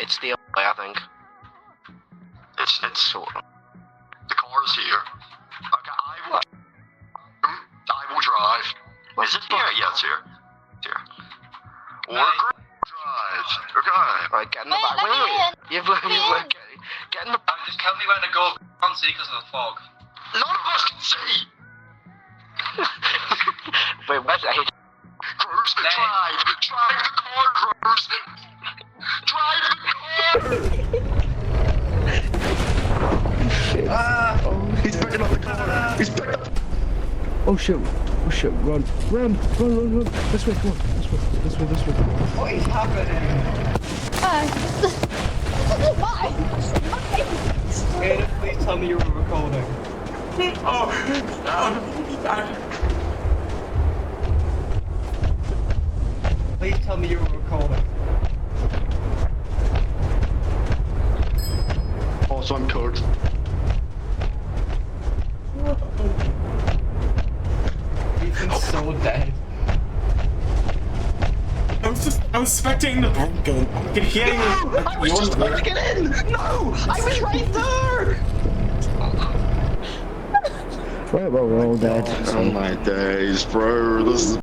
it's the only way, I think. It's sort of. The car is here. Okay, I will drive. Is it here? Yeah, it's here. It's here. Or drive. Okay. Right, get in the back. Wait. You've get in the back. Just tell me where to go. I can't see because of the fog. None of us can see. Wait, where's A? Gross, drive the car, Gross. Drive the car. He's picking up the car. He's picking up. Oh shit, run. This way, come on. This way. What is happening? Why? Ada, please tell me you were recording. Please tell me you were recording. Also, I'm cooked. Ethan's so dead. I was spectating the broken. I could hear you. I was just about to get in. No, I was right there. Right, well, we're all dead. Oh my days, bro. This is